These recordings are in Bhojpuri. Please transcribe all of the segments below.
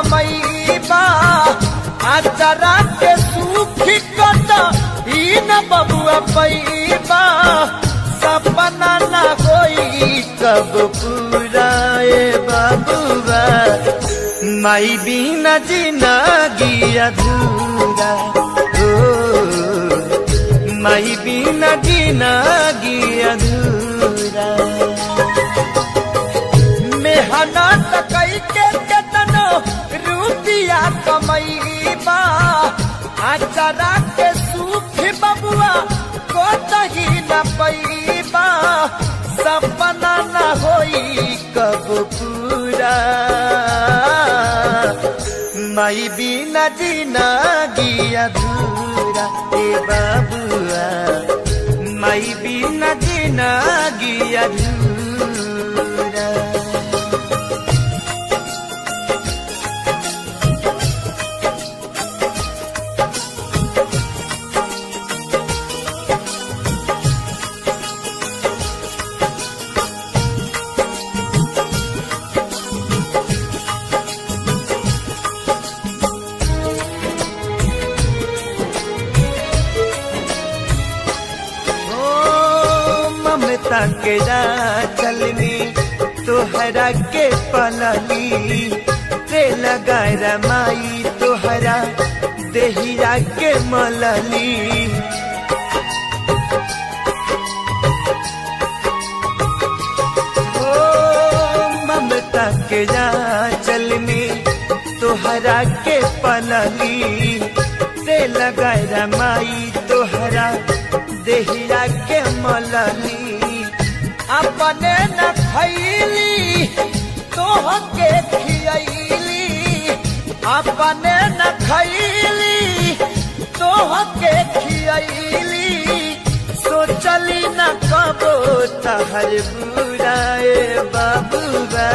कमैबा आचरा के सुखी कत ई न बबुआ पैबा सपना न होई कब पूरा ए बबुआ माई बिना जिंदगी अधूरा माई बिना जिंदगी अधूरा मेहनत कई के केतनो रुपया कमैबा आचरा के सुख बबुआ को तही न पैबा सपना न होई कब पूरा माई बिना जिंदगी अधूरा ए बबुआ माई बिना जिंदगी अधूरा। ममता के चलनी तोहरा के पलनी ते लगारा माई तोहरा देहिया के मलनी ओ ममता के चलनी तोहरा के पलनी ते लगारा माई तोहरा देहिया के मलनी अपने न खैली तोह के खियली अपने न खैली तोह के खियली सोचली न कबो तहर बुरा ए बबुआ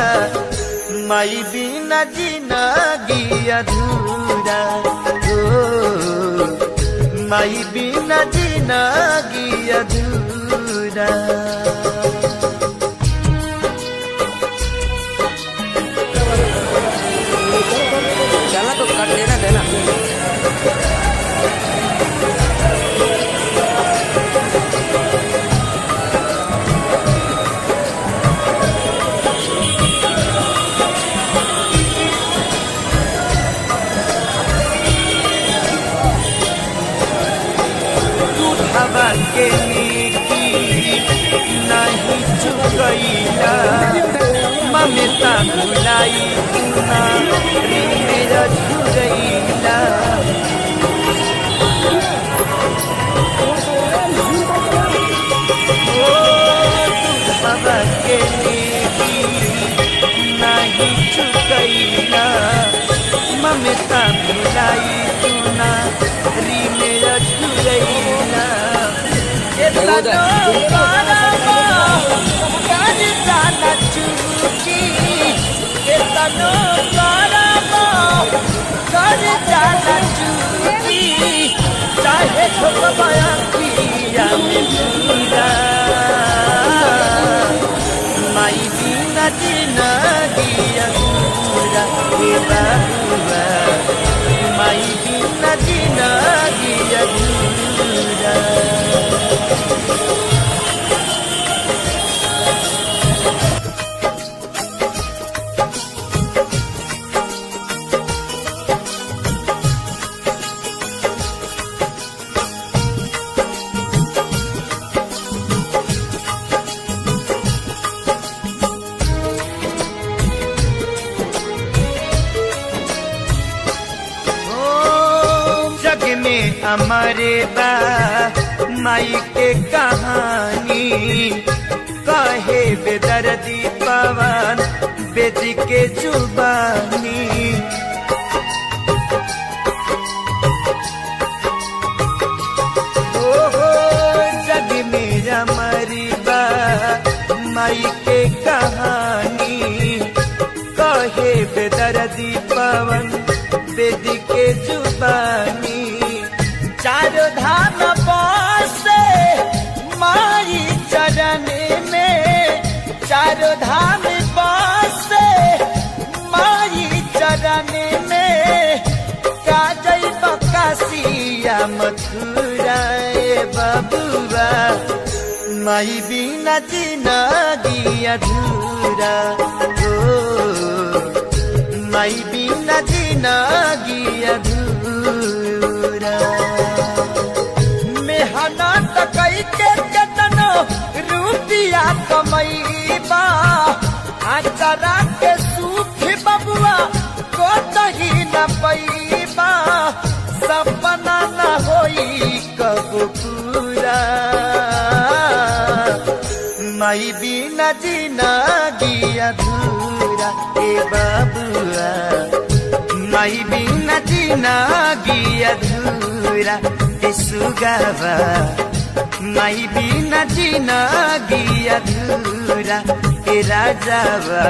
माई बिना जिंदगी अधूरा माई बिना जिंदगी अधूरा। चला तो कर देना देना हवा के नीति नहीं चुकैला ममता भुलाई तुना मेरा झुरैला ओ हवा के नीति नहीं चुकैला ममता भुलाई तुना मेरा झुरैला चाहे ठोकबाया पिया में पूरा माई बिना जिंदगी अधूरा ए बबुआ माई बिना जिंदगी अधूरा। में हमारे बा माई के कहानी कहे बेदर्दी पवन बेटी के जुबानी ओहो जग में हमारी बा माई के कहानी कहे बेदर्दी पवन बेटी के जुबानी चारों धाम बसे माई चरण में चारों धाम बसे माई चरण अधूरा ए बबुआ, माई बिना जिंदगी अधूरा। माई बिना जिंदगी अधूरा। मेहनत कई के केतनो रुपया कमैबा, आचरा के सुख बबुआ को तही न पैबा, सपना न होई कबो पूरा। माई बिना जिंदगी अधूरा ए बबुआ, माई बिना जिंदगी अधूरा। ए सुगावा माई बिना जिंदगी अधूरा। ए राजावा